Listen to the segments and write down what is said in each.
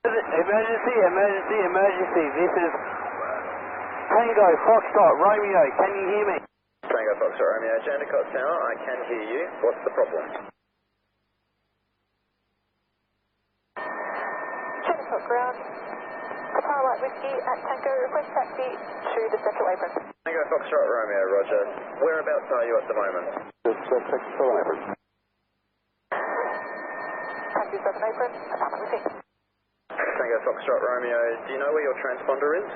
Emergency, emergency, emergency. This is Tango Foxtrot Romeo. Can you hear me? Tango Foxtrot Romeo, Jandakot Tower, I can hear you. What's the problem? Jandakot Ground, Qatar Light Whiskey at Tango, request taxi to the central apron. Tango Foxtrot Romeo, roger. Whereabouts are you at the moment? It's taxi southern apron. Taxi southern apron, Qatar Light Whiskey. Tango Foxtrot Romeo, do you know where your transponder is?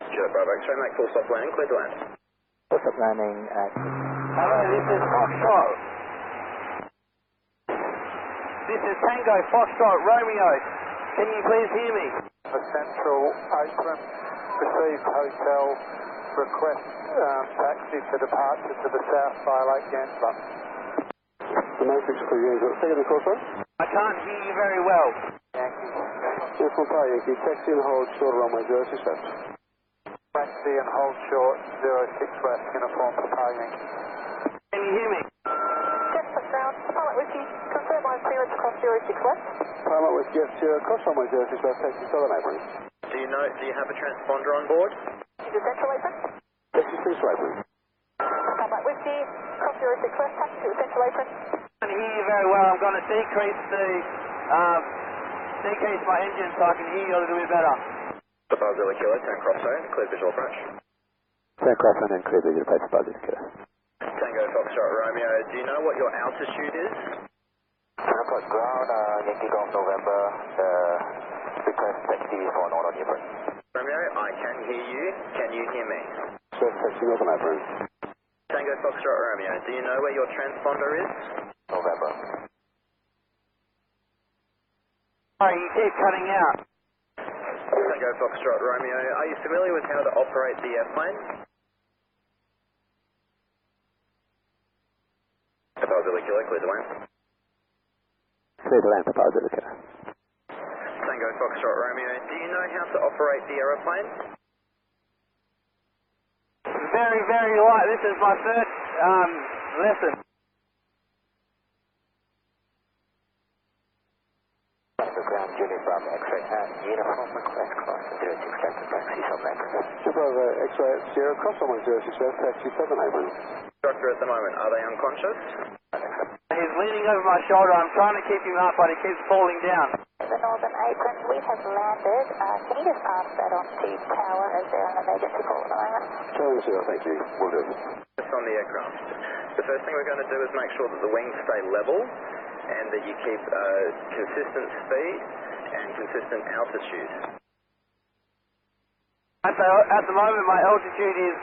Juliet Bravo X-ray, make full soft landing, clear to land. Full stop landing at... Hello, this is Foxtrot. This is Tango Foxtrot Romeo. Can you please hear me? The central apron, received hotel, request taxi for departure to the south via Lake Gansler. The matrix for you, second and crossroad. I can't hear you very well. Yes, one Pie Yankee, taxi and hold short runway 06 left. Taxi and hold short, 06 left, uniform for Pie Yankee. Can you hear me? Jandakot Ground, Qatar Light Whiskey, confirm line clearance across 06 left. Pilot with Jeff Sierra, cross runway 06 left, taxi southern apron. Do you have a transponder on board? To the central apron. Taxi central apron. Qatar Light Whiskey, cross 06 left, taxi to the central apron. I can't hear you very well. I'm going to decrease my engine so I can hear you a little bit better. Papa Zilla Kilo, turn crossroad, clear visual approach. Turn crossroad and clear visual approach, Buzzard Killer. Tango Foxtrot Romeo, do you know what your altitude is? Jandakot Ground, Yankee Golf November, request taxi for Northern Apron. Romeo, I can hear you. Can you hear me? Surf taxi northern apron. Tango Foxtrot Romeo, do you know where your transponder is? November. Sorry, you keep cutting out. Tango Foxtrot Romeo, are you familiar with how to operate the airplane? Papa Zilla Kilo, clear to land. Clear to land, Papa Zilla Killer. Tango Foxtrot Romeo, do you know how to operate the aeroplane? Very, very light. This is my first lesson. Jandakot Ground, Juliet Bravo X-ray and uniform request cross 06 left, taxi southern apron. Bravo X-ray Sierra, cross runway 06 left, taxi southern apron. Doctor at the moment, are they unconscious? He's leaning over my shoulder. I'm trying to keep him up, but he keeps falling down. The northern apron, we have landed. Can you just ask that onto tower as they're on emergency call at the moment? Tower Zero, thank you. Will do. Just on the aircraft. The first thing we're going to do is make sure that the wings stay level and that you keep consistent speed and consistent altitude. At the moment, my altitude is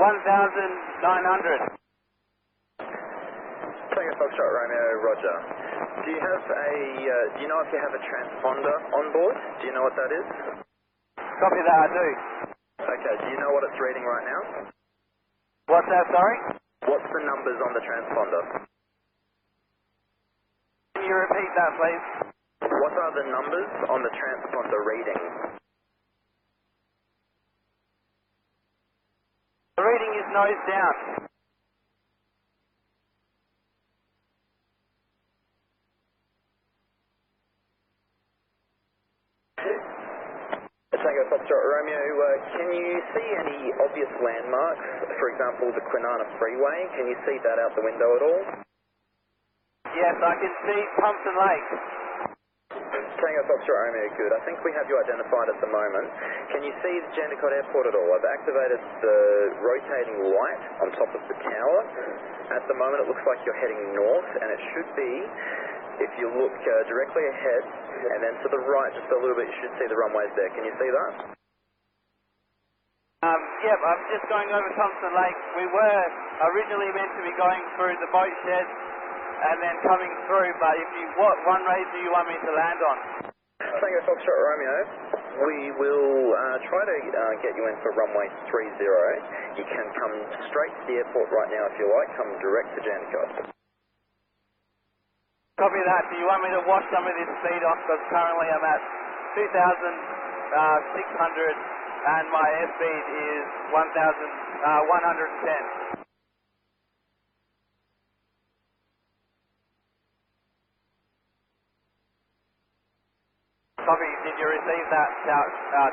1,900. Tango Foxtrot Romeo, roger. Do you know if you have a transponder on board? Do you know what that is? Copy that, I do. Okay, do you know what it's reading right now? What's that, sorry? What's the numbers on the transponder? Can you repeat that, please? What are the numbers on the transponder reading? The reading is nose down. Tango Foxtrot Romeo, can you see any obvious landmarks? For example, the Kwinana Freeway. Can you see that out the window at all? Yes, I can see Thompson Lake. Tango Foxtrot Romeo, good. I think we have you identified at the moment. Can you see the Jandakot Airport at all? I've activated the rotating light on top of the tower. At the moment it looks like you're heading north, and it should be, if you look directly ahead and then to the right just a little bit, you should see the runways there. Can you see that? Yep, I'm just going over Thompson Lake. We were originally meant to be going through the boat shed and then coming through, but what runway do you want me to land on? Tango Foxtrot Romeo, we will try to get you in for runway 30. You can come straight to the airport right now if you like, come direct to Jandakot. Copy that. Do you want me to wash some of this speed off? Because currently I'm at 2,600 and my airspeed is 110. Copy, did you receive that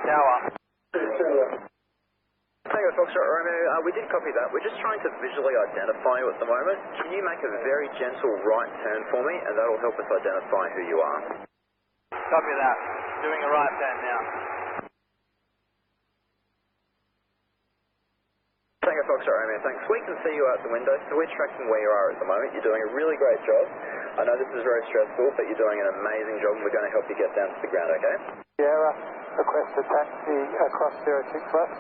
tower? Tango Foxtrot Romeo, we did copy that. We're just trying to visually identify you at the moment. Can you make a very gentle right turn for me, and that'll help us identify who you are? Copy that. Doing a right turn now. Tango Foxtrot Romeo, thanks. We can see you out the window, so we're tracking where you are at the moment. You're doing a really great job. I know this is very stressful, but you're doing an amazing job, and we're going to help you get down to the ground, okay? Sierra, request a taxi across 06 left.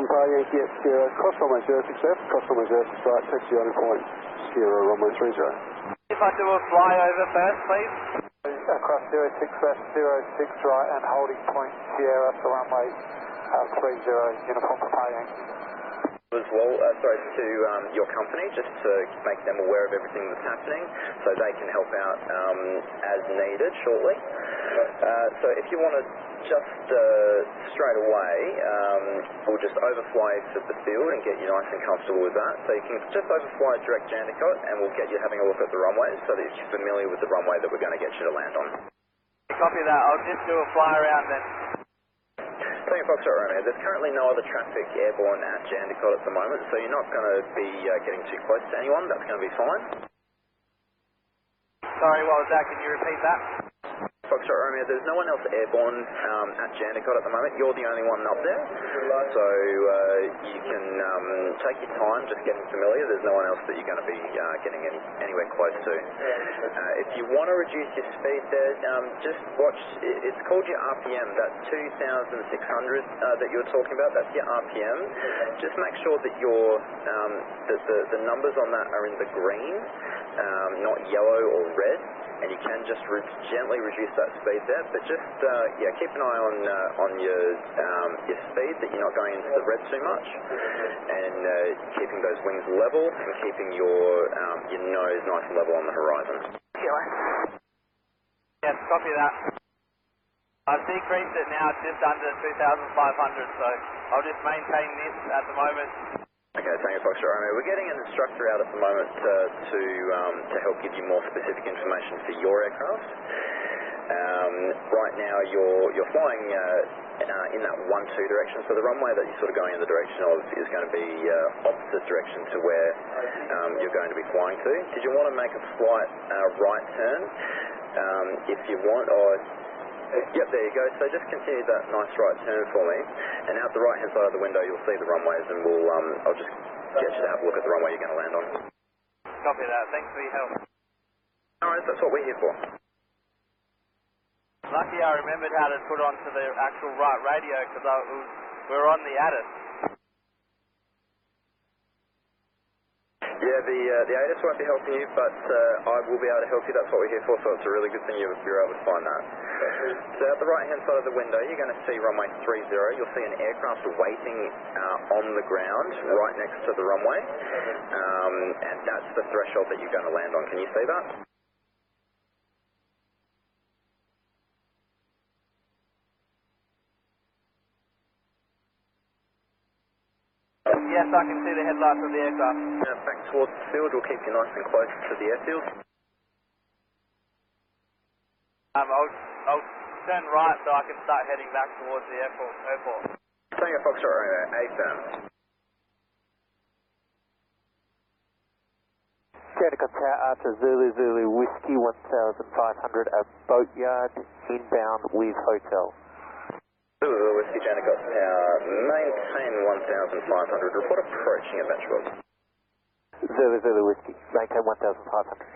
Empire Yankee at Sierra, cross runway 06 left, cross runway 06 right, taxi on point, Sierra runway 30. If I do a flyover first, please. Across 06 left, 06 right, and holding point Sierra for runway 30, uniform Papa Yankee. As well, sorry, to your company, just to make them aware of everything that's happening, so they can help out as needed shortly. So if you want to just straight away, we'll just overfly to the field and get you nice and comfortable with that. So you can just overfly direct Jandakot, and we'll get you having a look at the runways so that you're familiar with the runway that we're going to get you to land on. Copy that. I'll just do a fly around then. Tango Foxtrot Romeo, there's currently no other traffic airborne at Jandakot at the moment, so you're not going to be getting too close to anyone. That's going to be fine. Sorry, what was that? Can you repeat that? Foxtrot Romeo, there's no one else airborne at Jandakot at the moment. You're the only one up there, so you can take your time just getting familiar. There's no one else that you're going to be getting anywhere close to. If you want to reduce your speed there, just watch, it's called your RPM, that 2,600 that you were talking about, that's your RPM. Just make sure that the numbers on that are in the green, not yellow or red, and you can just gently reduce that speed there, but just keep an eye on your speed, that you're not going into the red too much, and keeping those wings level and keeping your nose nice and level on the horizon. Yes, copy that. I've decreased it now just under 2,500, so I'll just maintain this at the moment. Okay, Tango Foxtrot Romeo, we're getting an instructor out at the moment to help give you more specific information for your aircraft. Right now you're flying in that 1-2 direction, so the runway that you're sort of going in the direction of is going to be opposite direction to where you're going to be flying to. Did you want to make a slight right turn? If you want, or yep, there you go. So just continue that nice right turn for me, and out the right hand side of the window you'll see the runways, and I'll just get you to have a look at the runway you're going to land on. Copy that. Thanks for your help. Alright, that's what we're here for. Lucky I remembered how to put onto the actual right radio, because we were on the ATIS. Yeah, the ATIS won't be helping you, but I will be able to help you. That's what we're here for, so it's a really good thing you're able to find that. So at the right hand side of the window you're going to see runway 30. You'll see an aircraft waiting on the ground right next to the runway, and that's the threshold that you're going to land on. Can you see that? Yes, I can see the headlights of the aircraft. Back towards the field, we'll keep you nice and close to the airfield. I'll turn right so I can start heading back towards the airport. Tango Foxtrot Romeo, AFM. Jandakot Tower Archer Zulu Whiskey 1500 at Boatyard, inbound with hotel. Zulu Whiskey Jandakot Tower, maintain 1500, report approaching at Benchbox. Zulu Whiskey, maintain 1500.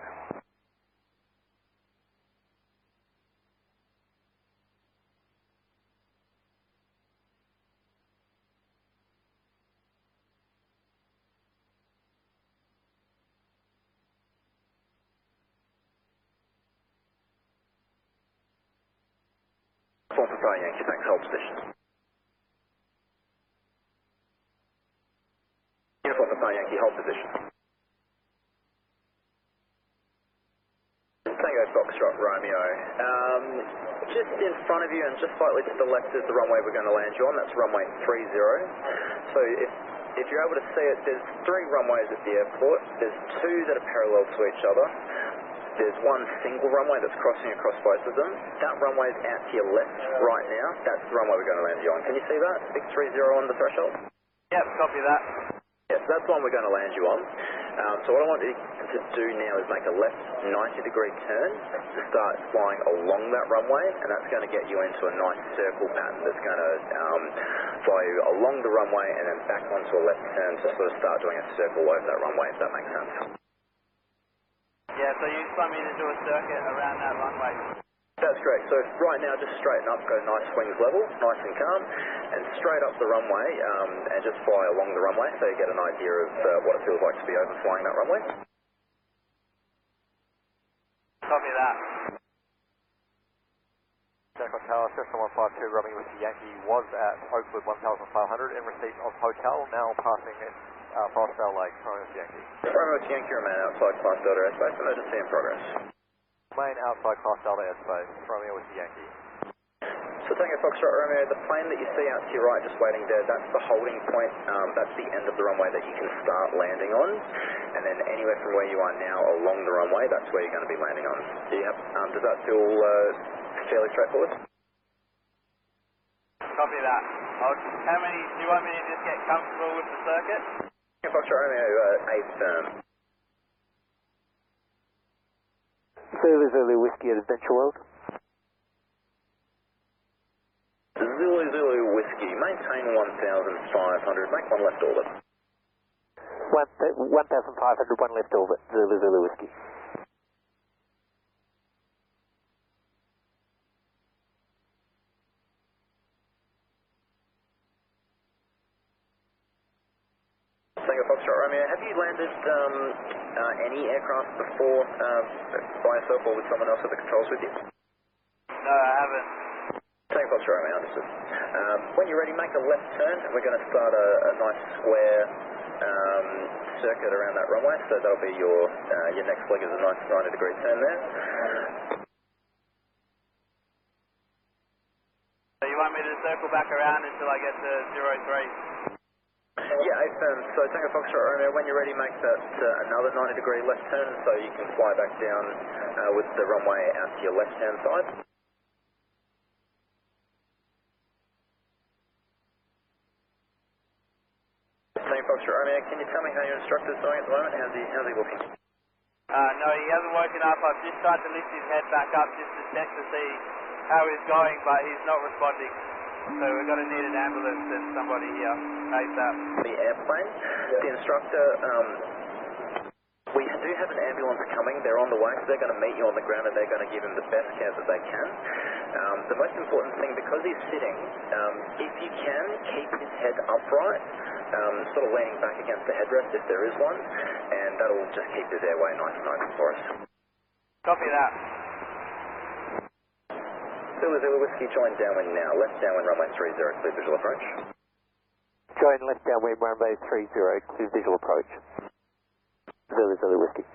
Papa Yankee, thanks, hold position. Uniform Papa Yankee, hold position. Tango Foxtrot Romeo. just in front of you and just slightly to the left is the runway we're going to land you on. That's runway 30. So if you're able to see it, there's 3 runways at the airport. There's 2 that are parallel to each other. There's one single runway that's crossing across both of them. That runway's out to your left right now. That's the runway we're going to land you on. Can you see that? Big 30 on the threshold? Yep, copy that. Yes, that's the one we're going to land you on. So what I want you to do now is make a left 90-degree turn to start flying along that runway, and that's going to get you into a nice circle pattern that's going to fly you along the runway and then back onto a left turn to sort of start doing a circle over that runway, if that makes sense. Yeah, so you just want me to do a circuit around that runway? That's correct. So right now, just straighten up, go nice wings level, nice and calm, and straight up the runway and just fly along the runway so you get an idea of what it feels like to be overflying that runway. Copy that. Jacko Tower, Cessna 152, Romeo Whiskey Yankee was at Oakwood 1500 in receipt of hotel, now passing in Forestdale Lake, Romeo Whiskey Yankee. Romeo Whiskey Yankee, remain outside Class Delta airspace, emergency in progress. Remain outside Class Delta airspace, Romeo Whiskey Yankee. So Tango Foxtrot Romeo, the plane that you see out to your right just waiting there, that's the holding point, that's the end of the runway that you can start landing on, and then anywhere from where you are now along the runway, that's where you're going to be landing on. Do you have, does that feel fairly straightforward? Copy that. How many, do you want me to just get comfortable with the circuit? Tango Foxtrot Romeo, 8 firm. Zulu Whiskey at Adventure World. Zulu Whiskey, maintain 1,500, make one left orbit. 1,500, one left orbit, Zulu Whiskey. Tango Foxtrot Romeo, have you landed any aircraft before by yourself or with someone else at the controls with you? No, I haven't. Tango Foxtrot Romeo, understood. When you're ready, make a left turn, and we're going to start a nice square circuit around that runway, so that'll be your next leg is a nice 90-degree turn there. So you want me to circle back around until I get to 03? Yeah, 8 firm. So Tango Foxtrot Romeo, when you're ready, make that another 90-degree left turn, so you can fly back down with the runway out to your left-hand side. Tango Foxtrot Romeo, can you tell me how your instructor's doing at the moment? How's he looking? No, he hasn't woken up. I've just tried to lift his head back up just to check to see how he's going, but he's not responding. So we're going to need an ambulance and somebody here ASAP. The airplane, the instructor, we do have an ambulance coming. They're on the way, so they're going to meet you on the ground and they're going to give him the best care that they can. The most important thing, because he's sitting, if you can, keep his head upright, sort of leaning back against the headrest if there is one, and that'll just keep his airway nice and open for us. Copy that. Zulu Whiskey, join downwind now. Left downwind runway 30, clear visual approach. Join left downwind runway 30, clear visual approach. Zulu Whiskey.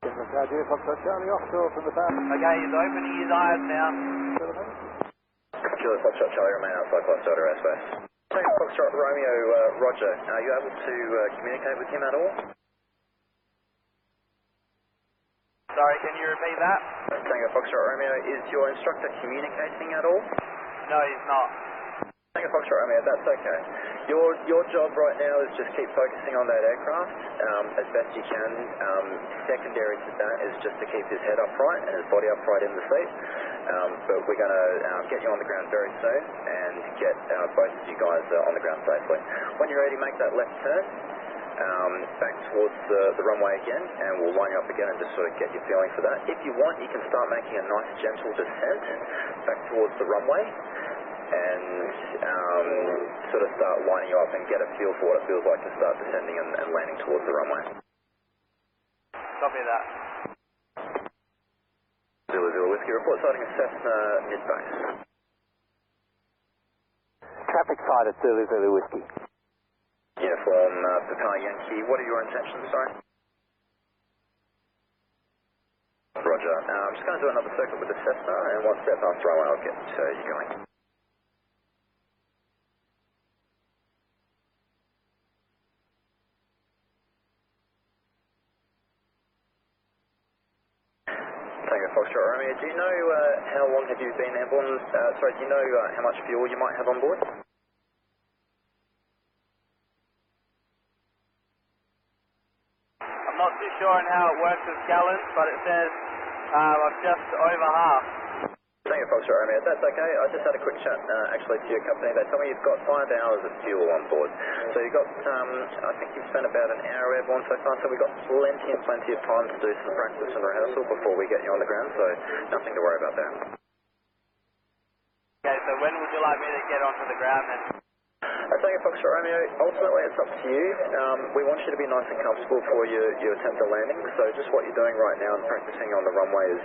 Idea Foxtrot Charlie offshore from the back. Okay, he's opening his eyes now. Kilo Foxtrot Charlie, remain outside Class Delta airspace. Tango Foxtrot Romeo, Roger, are you able to communicate with him at all? Sorry, can you repeat that? Tango Foxtrot Romeo, is your instructor communicating at all? No, he's not. Tango Foxtrot Romeo, that's okay. Your job right now is just keep focusing on that aircraft as best you can. Secondary to that is just to keep his head upright and his body upright in the seat. But we're going to get you on the ground very soon and get both of you guys on the ground safely. When you're ready, make that left turn back towards the runway again, and we'll line you up again and just sort of get your feeling for that. If you want, you can start making a nice gentle descent back towards the runway and sort of start lining you up and get a feel for what it feels like to start descending and landing towards the runway. Copy that. Zulu Whiskey, report sighting a Cessna mid-base. Traffic sighted, Zulu Whiskey. Uniform Papa Yankee, what are your intentions, sorry? Roger. Roger. I'm just going to do another circuit with the Cessna, and once they're past the runway, I'll get you going. Tango Foxtrot Romeo, do you know how long have you been airborne? Do you know how much fuel you might have on board? I'm not too sure on how it works with gallons, but it says I'm just over half. Tango Foxtrot Romeo, that's okay. I just had a quick chat actually to your company. They told me you've got 5 hours of fuel on board. So you've got, I think you've spent about an hour airborne so far, so we've got plenty of time to do some practice and rehearsal before we get you on the ground, so nothing to worry about there. Okay, so when would you like me to get onto the ground then? Tango Foxtrot Romeo, ultimately it's up to you. We want you to be nice and comfortable before you attempt a landing, so just what you're doing right now and practicing on the runway is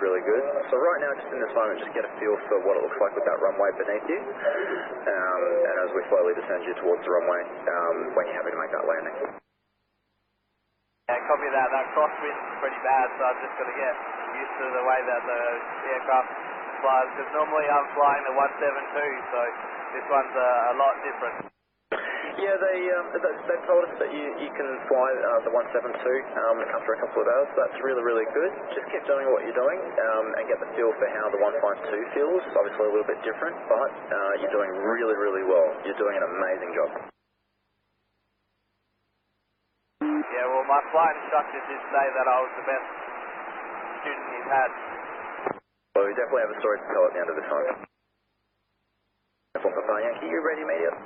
really good. So right now, just in this moment, just get a feel for what it looks like with that runway beneath you, and as we slowly descend you towards the runway, when you're happy to make that landing. Yeah, copy that. That crosswind's pretty bad, so I've just got to get used to the way that the aircraft flies, because normally I'm flying the 172, so this one's a lot different. Yeah, they've told us that you can fly the 172 after a couple of hours. That's really, really good. Just keep doing what you're doing and get the feel for how the 152 feels. Obviously a little bit different, but you're doing really, really well. You're doing an amazing job. Yeah, well, my flight instructor did say that I was the best student he's had. Well, we definitely have a story to tell at the end of this one. Papa Yankee, you ready, immediate?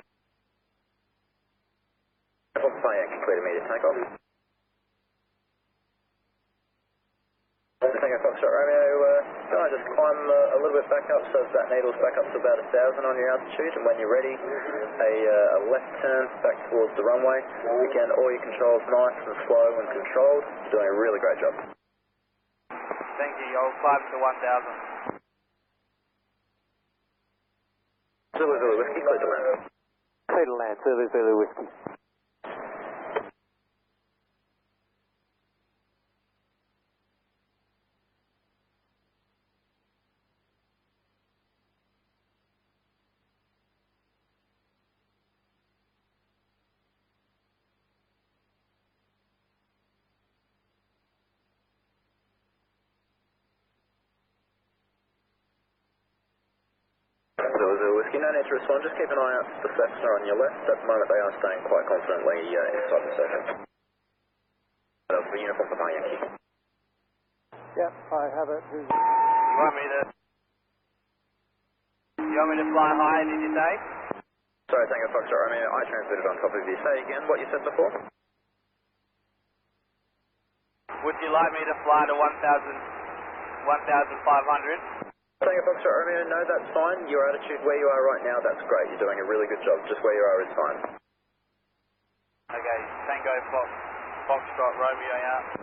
Papa Yankee, clear immediate takeoff. Tango Foxtrot Romeo, can I just climb a little bit back up so that needle's back up to about 1,000 on your altitude, and when you're ready, a left turn back towards the runway. Again, all your controls nice and slow and controlled. You're doing a really great job. Thank you. I'll climb to 1,000. Zulu Whiskey, clear to land. Clear to land, Zulu Whiskey. Zulu Whiskey, no need to respond. Just keep an eye out for the Cessna on your left. At the moment, they are staying quite confidently inside the circuit. That was the uniform for my Yankee. Yep, I have it. You want me to fly high, did you say? Sorry, Tango Foxtrot Romeo, I transmitted on top of you. Say again what you said before. Would you like me to fly to 1,500? Tango Foxtrot Romeo, no, that's fine. Your attitude where you are right now, that's great. You're doing a really good job. Just where you are is fine. Okay, Tango Foxtrot Romeo out.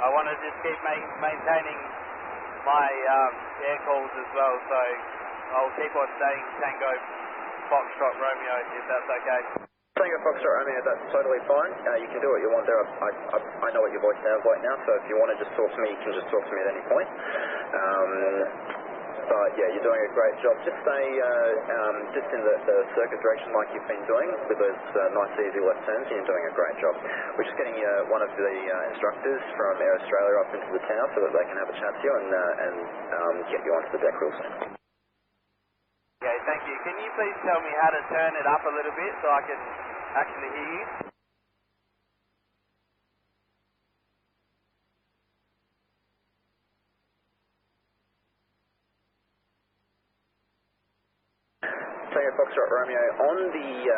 I want to just keep maintaining my air calls as well, so I'll keep on saying Tango Foxtrot Romeo if that's okay. Tango Foxtrot Romeo, that's totally fine. You can do what you want there. I know what your voice sounds like now, so if you want to just talk to me, you can just talk to me at any point. But yeah, you're doing a great job. Just stay just in the circuit direction like you've been doing with those nice easy left turns, and you're doing a great job. We're just getting one of the instructors from Air Australia up into the tower so that they can have a chat to you and get you onto the deck real soon. Okay, thank you. Can you please tell me how to turn it up a little bit so I can actually hear you? Tango Foxtrot Romeo, on the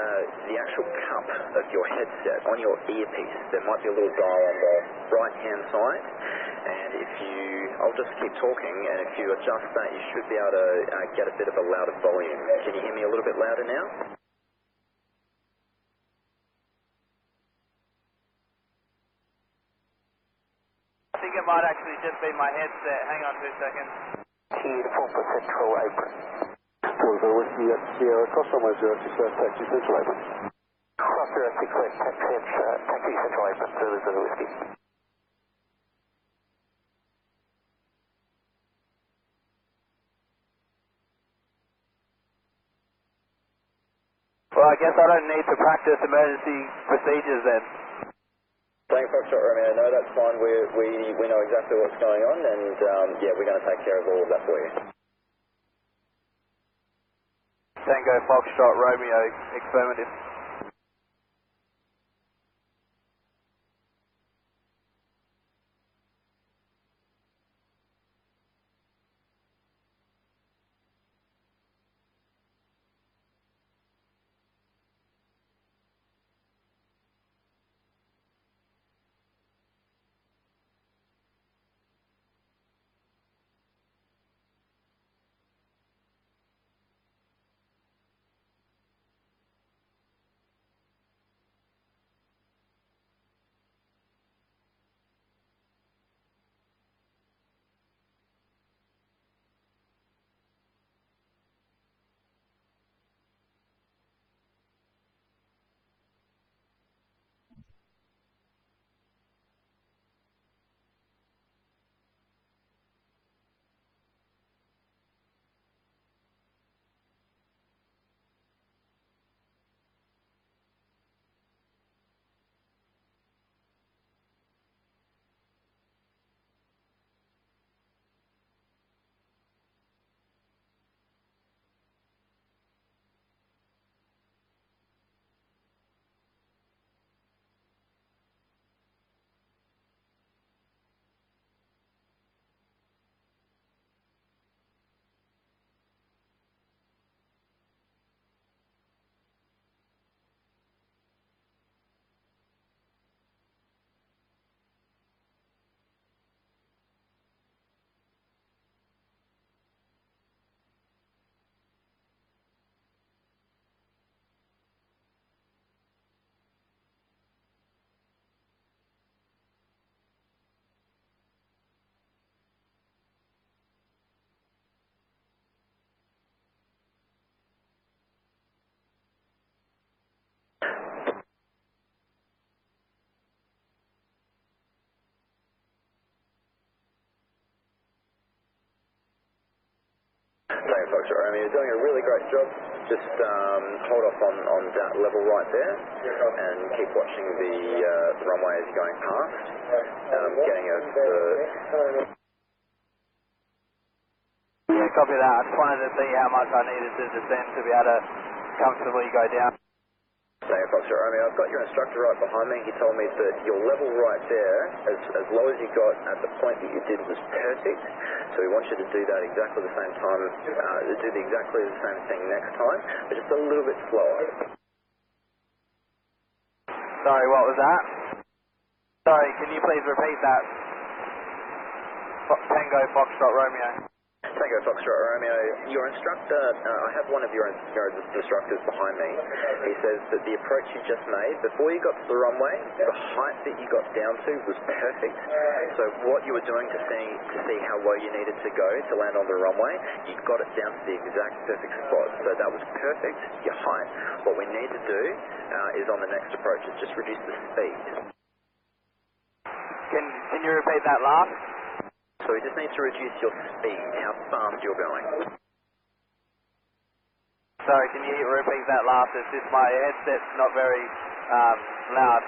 actual cup of your headset, on your earpiece, there might be a little dial on the right-hand side, and I'll just keep talking, and if you adjust that, you should be able to get a bit of a louder volume. Can you hear me a little bit louder now? I think it might actually just be my headset. Hang on 2 seconds. Uniform for Central Apron. Zulu Whiskey at Sierra, cross runway 067, taxi Central Apron. Cross Sierra 6 taxi Central Apron, Zulu Zulu Whiskey. Well, I guess I don't need to practice emergency procedures then. Tango Foxtrot Romeo, no, that's fine. We know exactly what's going on, and yeah, we're going to take care of all of that for you. Tango Foxtrot Romeo, affirmative. Tango Foxtrot Romeo, you're doing a really great job. Just hold off on that level right there, and keep watching the runway as you're going past. Getting a... Yeah, copy that. I just wanted to see how much I needed to descend to be able to comfortably go down. Tango Foxtrot Romeo, I've got your instructor right behind me. He told me that your level right there, as low as you got at the point that you did, was perfect. So we want you to do that exactly the same time, do exactly the same thing next time, but just a little bit slower. Sorry, what was that? Sorry, can you please repeat that? Tango Foxtrot Romeo. Tango Foxtrot Romeo, your instructor, I have one of your instructors behind me. He says that the approach you just made, before you got to the runway, the height that you got down to was perfect. So what you were doing to see how low you needed to go to land on the runway, you got it down to the exact perfect spot. So that was perfect, your height. What we need to do is on the next approach is just reduce the speed. Can you repeat that last? So we just need to reduce your speed, how fast you're going. Sorry, can you repeat that last? It's just my headset's not very loud.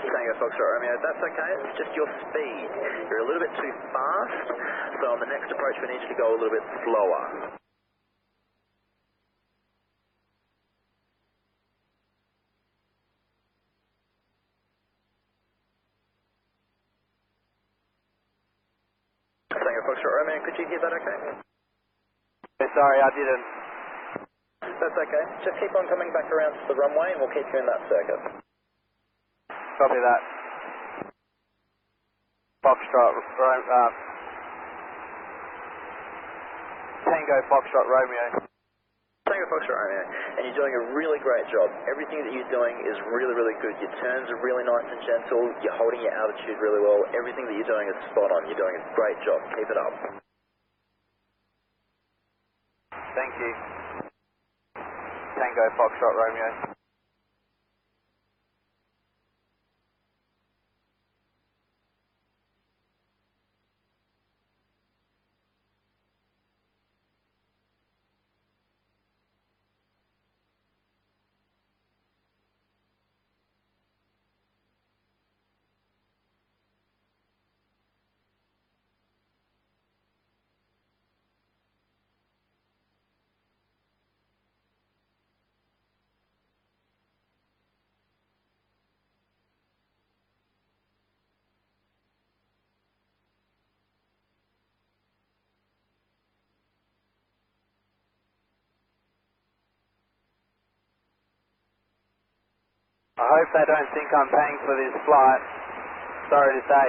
Tango Foxtrot Romeo, that's okay, it's just your speed. You're a little bit too fast, so on the next approach we need you to go a little bit slower. Tango Foxtrot Romeo, could you hear that okay? Sorry, I didn't. That's okay. Just keep on coming back around to the runway and we'll keep you in that circuit. Copy that. Foxtrot, Tango Foxtrot Romeo. Tango Foxtrot Romeo, and you're doing a really great job. Everything that you're doing is really, really good. Your turns are really nice and gentle. You're holding your altitude really well. Everything that you're doing is spot on. You're doing a great job. Keep it up. Thank you. Tango Foxtrot Romeo. I hope they don't think I'm paying for this flight. Sorry to say.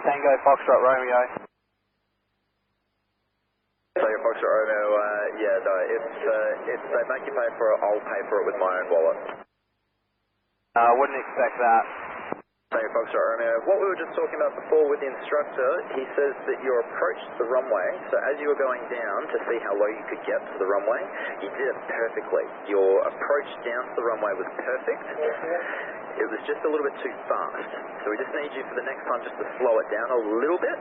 Tango Foxtrot Romeo. Tango Foxtrot Romeo, yeah, no, if they make you pay for it, I'll pay for it with my own wallet. I wouldn't expect that. Tango Foxtrot Romeo, what we were just talking about before with the instructor, he says that your approach to the runway, so as you were going down to see how low you could get to the runway, you did it perfectly. Your approach down to the runway was perfect. It was just a little bit too fast. So we just need you for the next time just to slow it down a little bit.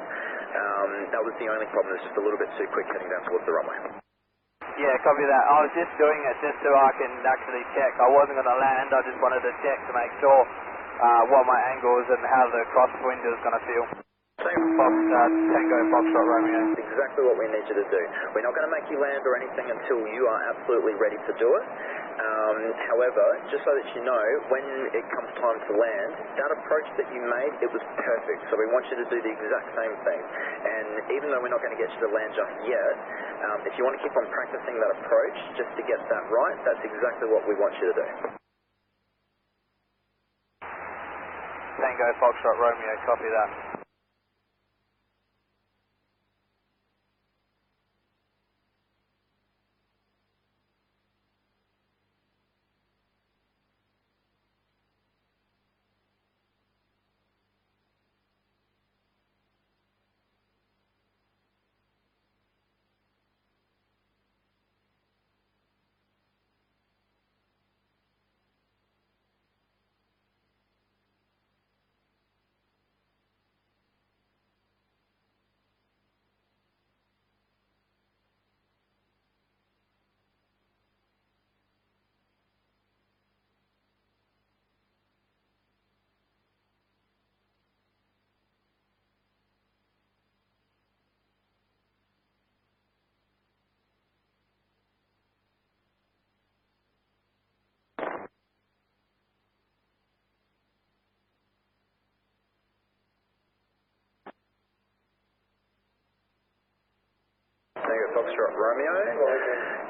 That was the only problem, it was just a little bit too quick heading down towards the runway. Yeah, copy that. I was just doing it just so I can actually check. I wasn't going to land, I just wanted to check to make sure what my angles and how the crosswind is going to feel. Tango Foxtrot Romeo. That's exactly what we need you to do. We're not going to make you land or anything until you are absolutely ready to do it. However, just so that you know, when it comes time to land, that approach that you made, it was perfect. So we want you to do the exact same thing. And even though we're not going to get you to land just yet, if you want to keep on practicing that approach just to get that right, that's exactly what we want you to do. Tango Foxtrot Romeo, copy that. Tango Foxtrot Romeo,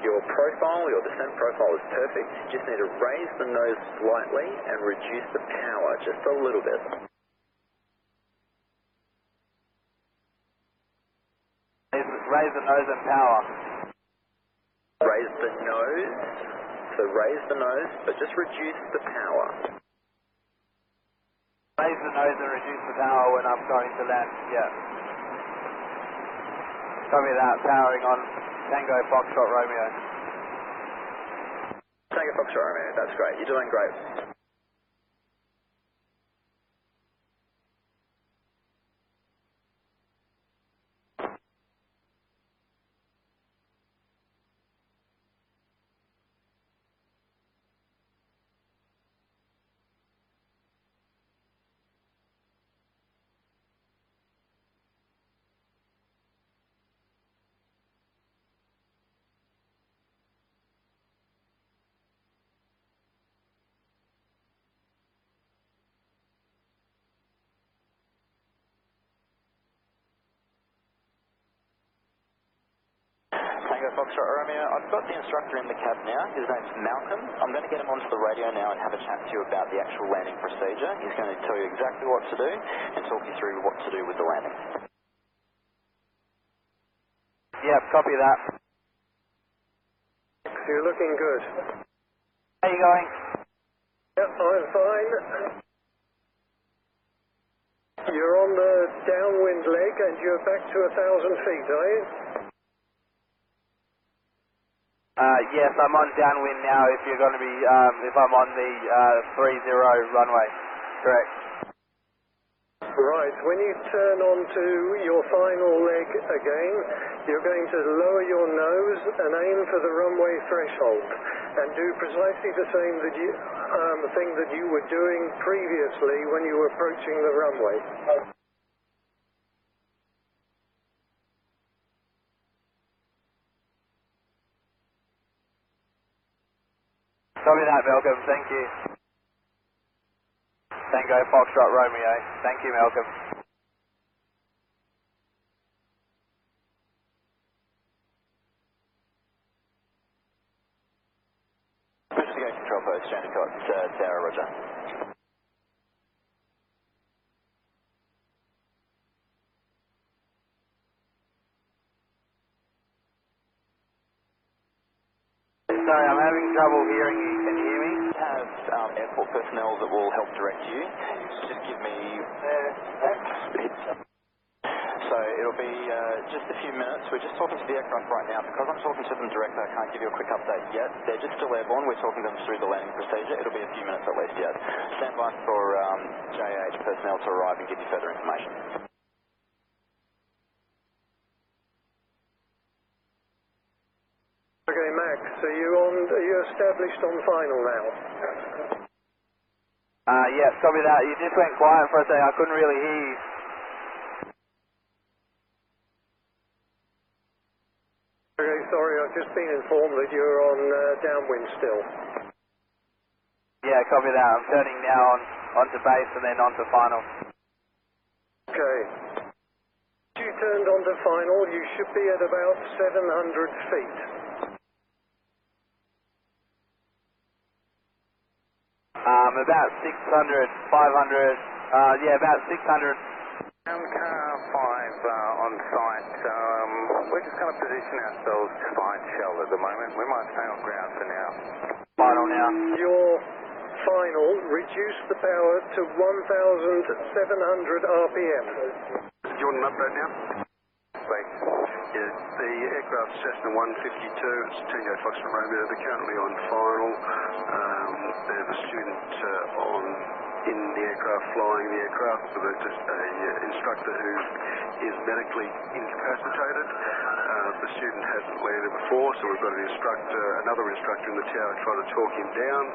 your profile, your descent profile is perfect. You just need to raise the nose slightly and reduce the power just a little bit. Raise the nose and power. Raise the nose, so raise the nose, but just reduce the power. Raise the nose and reduce the power when I'm going to land, yeah. Copy that, powering on Tango Foxtrot Romeo. Tango Foxtrot Romeo, that's great, you're doing great. Tango Foxtrot Romeo, I've got the instructor in the cab now. His name's Malcolm. I'm going to get him onto the radio now and have a chat to you about the actual landing procedure. He's going to tell you exactly what to do and talk you through what to do with the landing. Yep, copy that. You're looking good. How are you going? Yep, I'm fine. You're on the downwind leg and you're back to 1,000 feet, are you? Yes, I'm on downwind now if you're going to be, if I'm on the 30 runway, correct. Right, when you turn onto your final leg again, you're going to lower your nose and aim for the runway threshold and do precisely the same thing that you were doing previously when you were approaching the runway. Copy that, Malcolm, thank you. Tango Foxtrot Romeo, thank you, Malcolm. Investigate control post, Jandakot Tower, roger. Sorry, I'm having trouble hearing you. Can you hear me? We have airport personnel that will help direct you. Just give me... So it'll be just a few minutes. We're just talking to the aircraft right now. Because I'm talking to them directly, I can't give you a quick update yet. They're just still airborne. We're talking to them through the landing procedure. It'll be a few minutes at least yet. Stand by for JH personnel to arrive and give you further information. Okay, Max, are you established on final now? Yeah, copy that. You just went quiet for a second. I couldn't really hear you. Okay, sorry, I've just been informed that you're on downwind still. Yeah, copy that. I'm turning now onto base and then onto final. Okay. If you turned onto final, you should be at about 700 feet. About 600, 500, yeah, about 600. Car 5 on site. We're just going to position ourselves to find shell at the moment. We might stay on ground for now. Final now. Your final, reduce the power to 1,700 RPM. Do you want an update now? Please. Yeah, the aircraft Cessna 152, it's Tango Foxtrot Romeo, they're currently on final. There's a student in the aircraft flying the aircraft with an instructor who is medically incapacitated. The student hasn't landed before, so we've got another instructor in the tower trying to talk him down.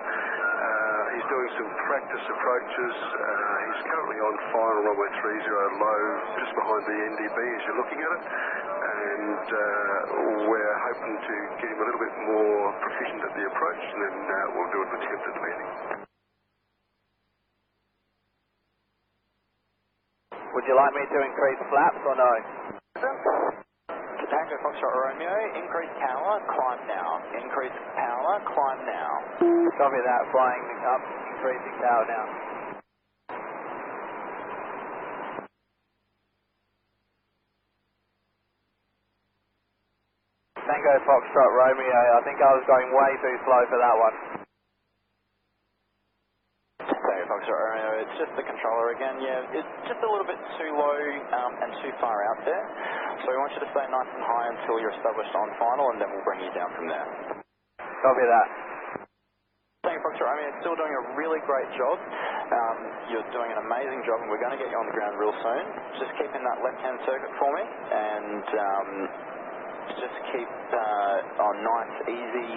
He's doing some practice approaches. He's currently on final runway 30 low, just behind the NDB as you're looking at it. And we're hoping to get him a little bit more proficient at the approach, and then we'll do an attempted landing. Would you like me to increase flaps or no? Tango Foxtrot Romeo, increase power, climb now. Increase power, climb now. Copy that, flying up, increasing power now. Tango Foxtrot Romeo, I think I was going way too slow for that one. Tango Foxtrot Romeo, it's just the controller again. Yeah, it's just a little bit too low and too far out there. So we want you to stay nice and high until you're established on final, and then we'll bring you down from there. Copy that. Tango Foxtrot Romeo, still doing a really great job. You're doing an amazing job, and we're going to get you on the ground real soon. Just keep in that left-hand circuit for me, and just keep on nice, easy,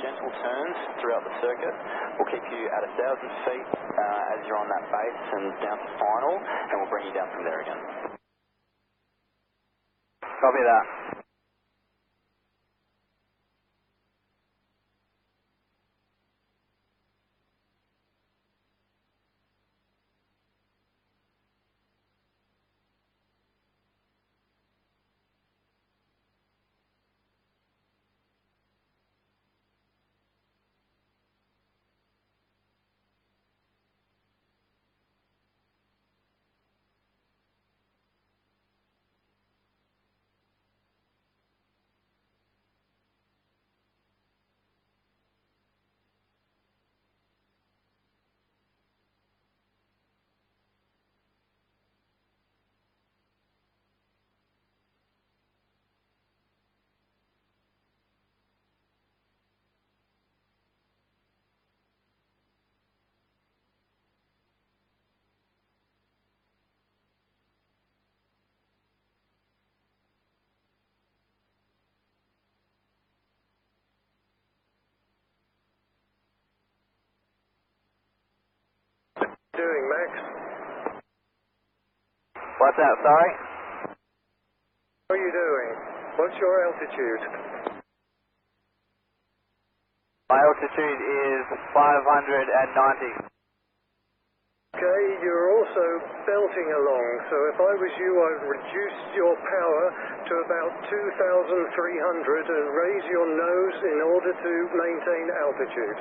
gentle turns throughout the circuit. We'll keep you at 1,000 feet as you're on that base and down to final, and we'll bring you down from there again. Copy that. Doing, Max? What's that, sorry? How are you doing? What's your altitude? My altitude is 590. Okay, you're also belting along, so if I was you, I'd reduce your power to about 2,300 and raise your nose in order to maintain altitude.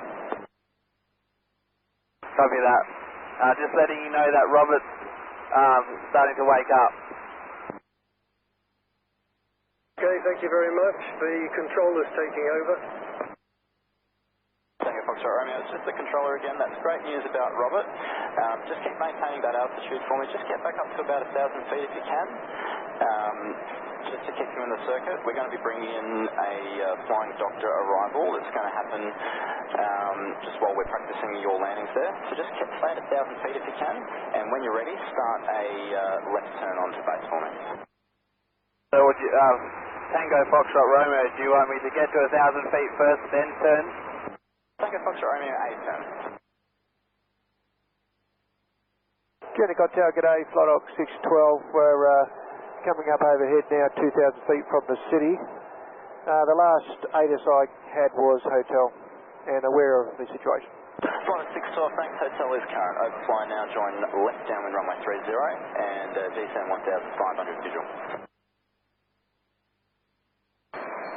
Copy that. Just letting you know that Robert's starting to wake up. Okay, thank you very much. The controller's taking over. Tango Foxtrot Romeo, it's just the controller again. That's great news about Robert. Just keep maintaining that altitude for me. Just get back up to about 1,000 feet if you can. Just to keep you in the circuit. We're going to be bringing in a flying doctor arrival. It's going to happen just while we're practicing your landings there. So just stay at 1,000 feet if you can. And when you're ready, start a left turn onto base for me. So would you, Tango Foxtrot Romeo, do you want me to get to 1,000 feet first, then turn? Tango Foxtrot Romeo, 8 turn. Jendicott Tower, g'day, Flight 612. We're coming up overhead now, 2,000 feet from the city. The last ATIS I had was hotel, and aware of the situation. Flight 612, thanks. Hotel is current. Overfly now, join left downwind runway 30 and descend 1,500 visual.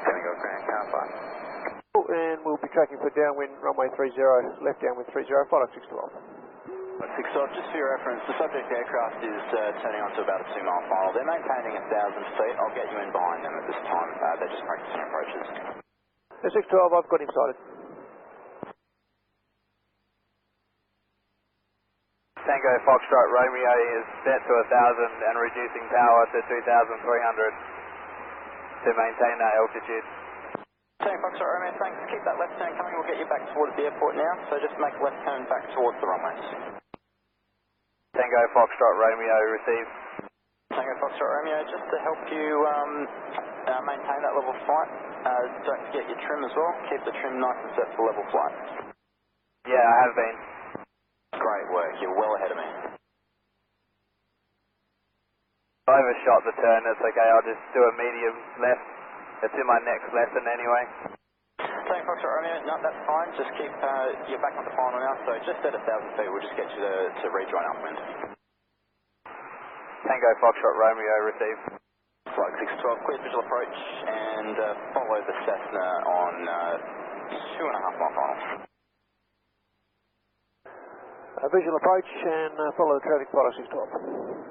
Tango Grand Car 5. And we'll be tracking for downwind runway 30, left downwind 30, Flight 612. 612, just for your reference, the subject aircraft is turning onto about a 2-mile final. They're maintaining 1,000 feet. I'll get you in behind them at this time. They're just practicing approaches. 612, I've got him sighted. Tango Foxtrot Romeo is set to 1,000 and reducing power to 2,300 to maintain that altitude. Tango Foxtrot Romeo, thanks. Keep that left turn coming. We'll get you back towards the airport now. So just make left turn back towards the runways. Tango Foxtrot Romeo received. Tango Foxtrot Romeo, just to help you maintain that level flight, don't forget your trim as well. Keep the trim nice and set for level flight. Yeah, I have been. Great work. You're well ahead of me. I overshot the turn. It's okay. I'll just do a medium left. It's in my next lesson anyway. Tango Foxtrot Romeo, no, that's fine. Just keep, you're back on the final now, so just at 1,000 feet, we'll just get you to rejoin upwind. Tango Foxtrot Romeo received. Flight 612, clear visual approach, and follow the Cessna on 2.5-mile final. Visual approach and follow the traffic, Flight 612.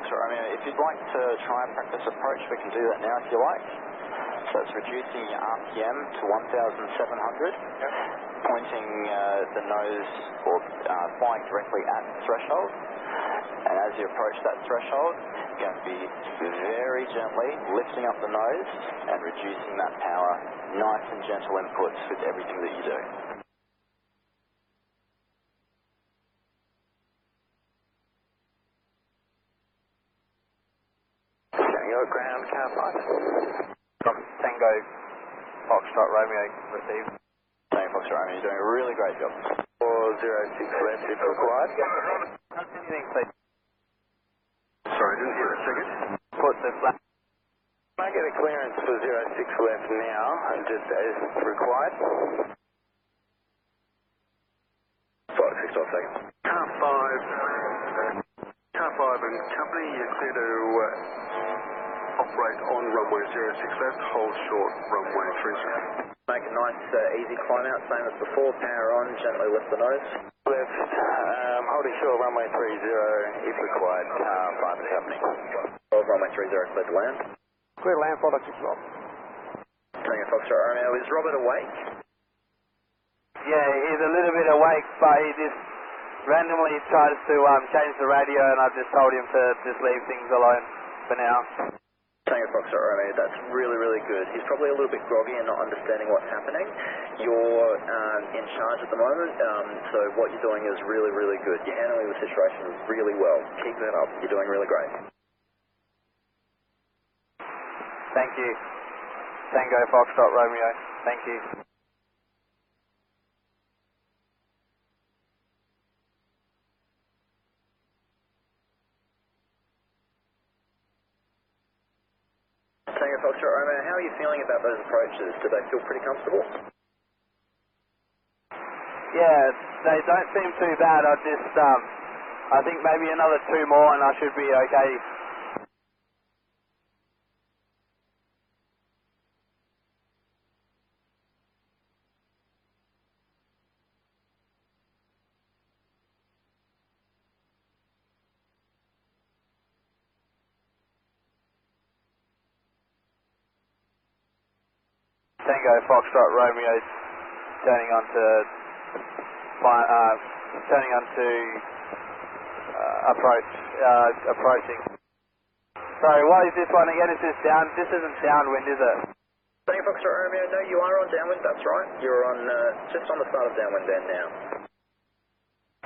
If you'd like to try and practice approach, we can do that now if you like. So it's reducing your RPM to 1,700, pointing the nose or flying directly at the threshold. And as you approach that threshold, you're going to be very gently lifting up the nose and reducing that power. Nice and gentle inputs with everything that you do. Ground Car 5. Tango Foxtrot Romeo received. Tango Foxtrot Romeo, you're doing a really great job. 406 left if required. Anything, please. Sorry, didn't hear a second. Put the flat. Can I get a clearance for 06 left now, and just as required? Flight 612 seconds. Car 5 and company, you're clear to operate on runway 06 left, hold short runway 30. Make a nice easy climb out, same as before, power on, gently lift the nose. Left, holding short runway 30 if required, car 5 and company. Runway 30 clear to land. Clear to land, Flight 612. Tango Foxtrot Romeo, is Robert awake? Yeah, he's a little bit awake, but he just randomly tries to change the radio, and I just told him to just leave things alone for now. Tango Foxtrot Romeo, that's really, really good. He's probably a little bit groggy and not understanding what's happening. You're in charge at the moment, so what you're doing is really, really good. You're handling the situation really well. Keep that up. You're doing really great. Thank you. Tango Foxtrot Romeo. Thank you. Tango Foxtrot Romeo, how are you feeling about those approaches? Do they feel pretty comfortable? Yeah, they don't seem too bad. I think maybe another 2 more and I should be okay. Tango Foxtrot Romeo turning onto approaching. Sorry, what is this one again? Is this down? This isn't downwind, is it? Tango Foxtrot Romeo, no, you are on downwind, that's right. You're on just on the start of downwind bend now.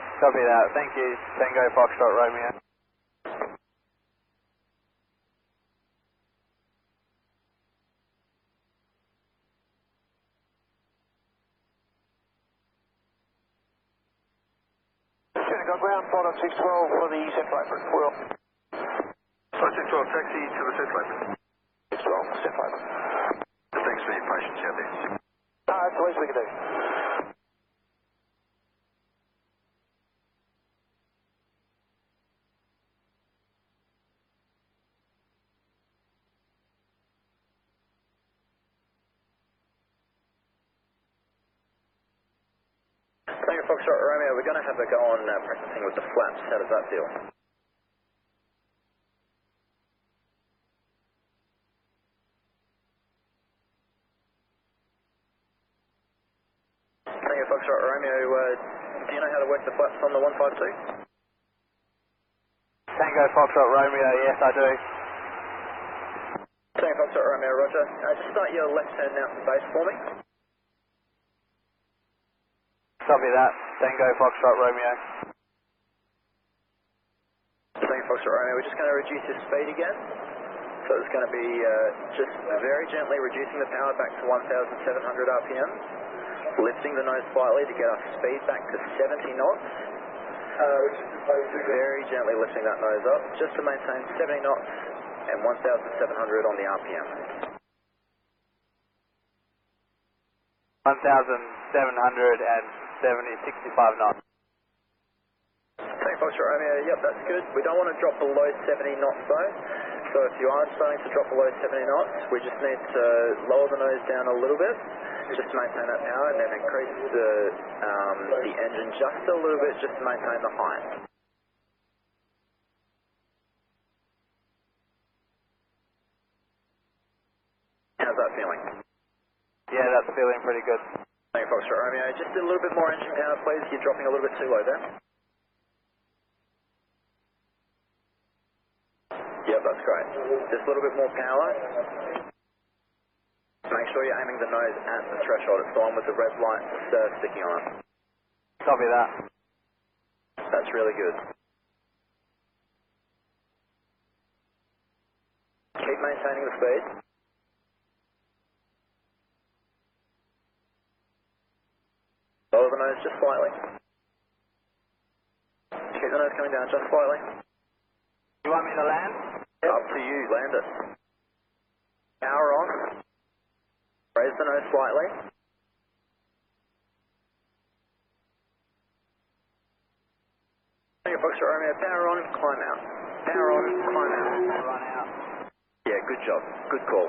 Copy that. Thank you, Tango Foxtrot Romeo. Got ground, flight on 612 for the central apron. Will. Flight 612, taxi to the central apron. 612, central apron. Thanks for your patience out there. That's the least we can do. Tango Foxtrot Romeo, we're going to have a go on practicing with the flaps. How does that feel? Tango Foxtrot Romeo, do you know how to work the flaps on the 152? Tango Foxtrot Romeo, yes I do. Tango Foxtrot Romeo, roger. Just start your left hand out to base for me. Copy that. Tango Foxtrot Romeo. Tango Foxtrot Romeo, we're just going to reduce your speed again. So it's going to be just very gently reducing the power back to 1,700 RPM. Lifting the nose slightly to get our speed back to 70 knots. Very gently lifting that nose up, just to maintain 70 knots and 1,700 on the RPM. 1,765 knots. Tango Foxtrot Romeo, yep, that's good. We don't want to drop below 70 knots though. So if you are starting to drop below 70 knots, we just need to lower the nose down a little bit, just to maintain that power, and then increase the engine just a little bit, just to maintain the height. How's that feeling? Yeah, that's feeling pretty good. Tango Foxtrot Romeo, just a little bit more engine power please, you're dropping a little bit too low there. Yep, that's great. Just a little bit more power. Make sure you're aiming the nose at the threshold. It's the one with the red lights sticking on it. Copy that. That's really good. Keep maintaining the speed. Lower the nose just slightly. Keep the nose coming down just slightly. You want me to land? Up to you, land it. Power on. Raise the nose slightly. Tango Foxtrot Romeo, power on, climb out. Power on, climb out. Run out. Yeah, good job. Good call.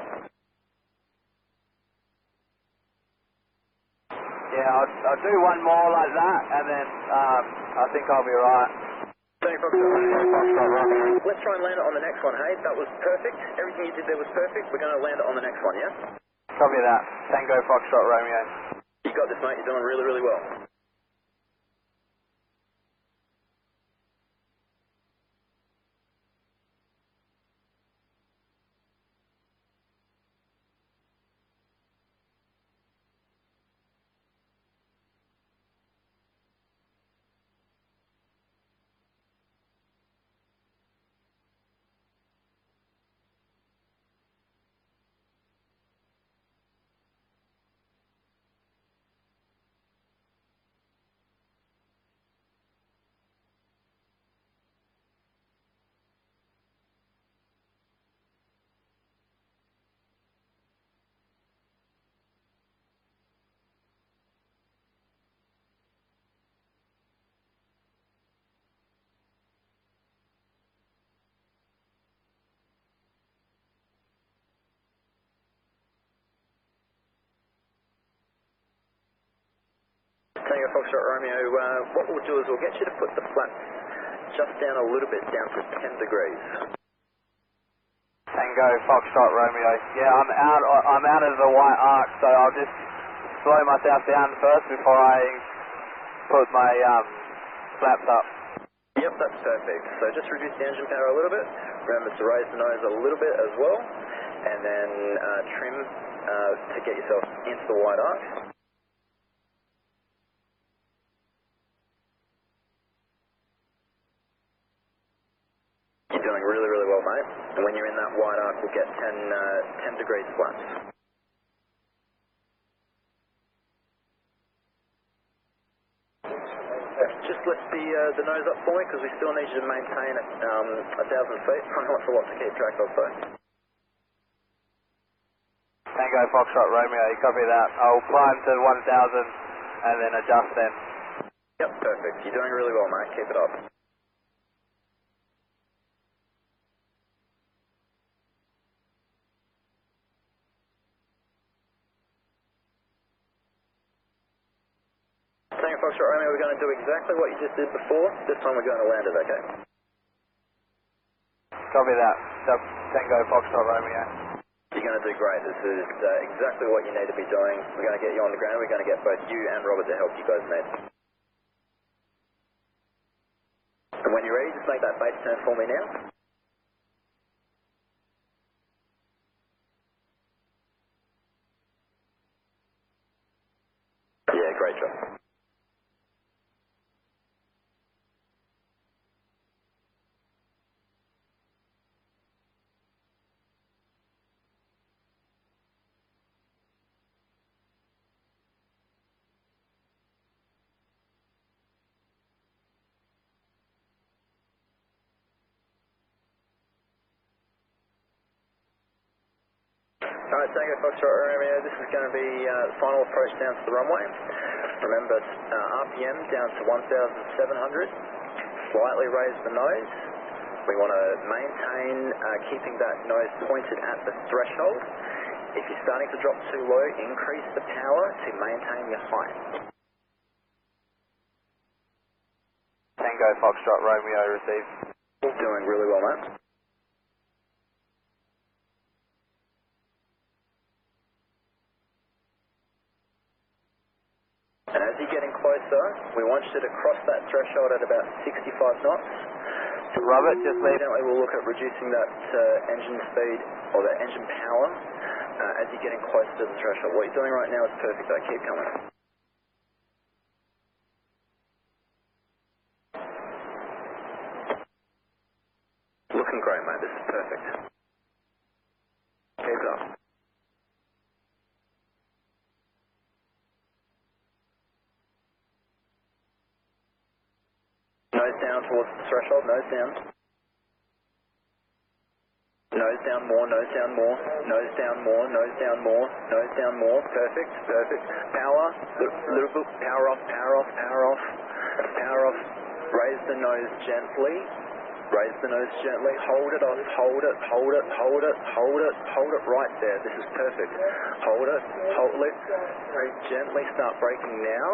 Yeah, I'll do one more like that, and then I think I'll be right. Tango Foxtrot Romeo. Let's try and land it on the next one, hey? That was perfect. Everything you did there was perfect. We're going to land it on the next one, yeah? Copy that. Tango Foxtrot Romeo. You got this, mate. You're doing really, really well. Tango Foxtrot Romeo, what we'll do is we'll get you to put the flaps just down a little bit, down to 10 degrees. Tango Foxtrot Romeo. Yeah, I'm out of the white arc, so I'll just slow myself down first before I put my flaps up. Yep, that's perfect. So just reduce the engine power a little bit. Remember to raise the nose a little bit as well, and then trim to get yourself into the white arc. You're doing really, really well, mate. And when you're in that white arc, we'll get 10 degrees flaps. Just lift the nose up for me, because we still need you to maintain 1,000 feet. I know it's a lot to keep track of, though. Tango Foxtrot Romeo, you copy that. I'll climb to 1,000 and then adjust then. Yep, perfect. You're doing really well, mate. Keep it up. Tango Foxtrot Romeo, we're going to do exactly what you just did before. This time we're going to land it, okay? Copy that. Tango Foxtrot Romeo. You're going to do great. This is exactly what you need to be doing. We're going to get you on the ground. We're going to get both you and Robert the help you guys need. And when you're ready, just make that base turn for me now. Yeah, great job. Alright, Tango Foxtrot Romeo, this is going to be the final approach down to the runway. Remember, RPM down to 1,700. Slightly raise the nose. We want to maintain keeping that nose pointed at the threshold. If you're starting to drop too low, increase the power to maintain your height. Tango Foxtrot Romeo received. Doing really well, mate. And as you're getting closer, we want you to cross that threshold at about 65 knots. Robert, just leave. We'll look at reducing that engine speed or the engine power as you're getting closer to the threshold. What you're doing right now is perfect, though. Keep coming. Looking great, mate. This is perfect. Keep it up. Nose down towards the threshold, nose down. Nose down more, nose down more, nose down more, nose down more, nose down more. Perfect, perfect. Power, little bit, power off, power off, power off, power off. Raise the nose gently. Raise the nose gently. Hold it off, hold it, hold it, hold it, hold it, hold it right there. This is perfect. Hold it, hold it. Gently start braking now.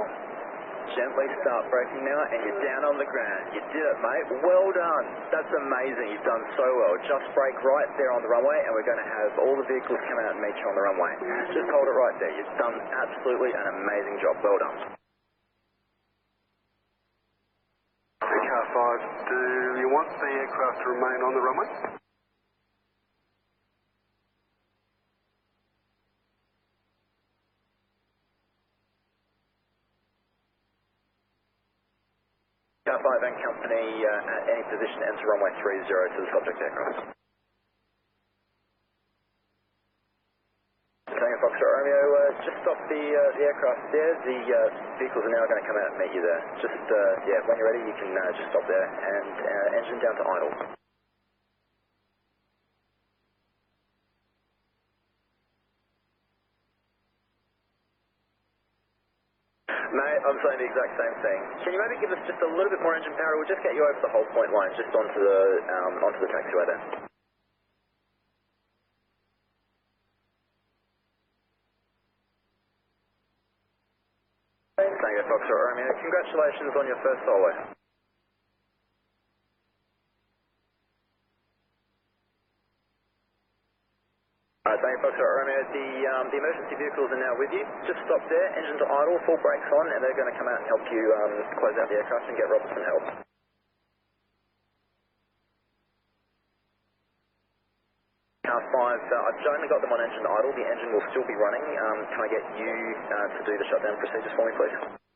Gently start braking now, and you're down on the ground. You did it, mate. Well done. That's amazing. You've done so well. Just brake right there on the runway, and we're going to have all the vehicles come out and meet you on the runway. Just hold it right there. You've done absolutely an amazing job. Well done. Car 5, do you want the aircraft to remain on the runway? Car 5 and company at any position enter runway 30 to the subject aircraft. Tango Foxtrot Romeo, just stop the aircraft there. The vehicles are now going to come out and meet you there. Just, yeah, when you're ready, you can just stop there and engine down to idle. Mate, I'm saying the exact same thing. Can you maybe give us just a little bit more engine power? We'll just get you over the whole point line, just onto the taxiway there. Tango Foxtrot Romeo, Congratulations on your first solo. Tango Foxtrot Romeo, the emergency vehicles are now with you. Just stop there, engine to idle, full brakes on, and they're going to come out and help you close out the aircraft and get Robertson help. Car 5, I've only got them on engine idle. The engine will still be running. Can I get you to do the shutdown procedures for me, please?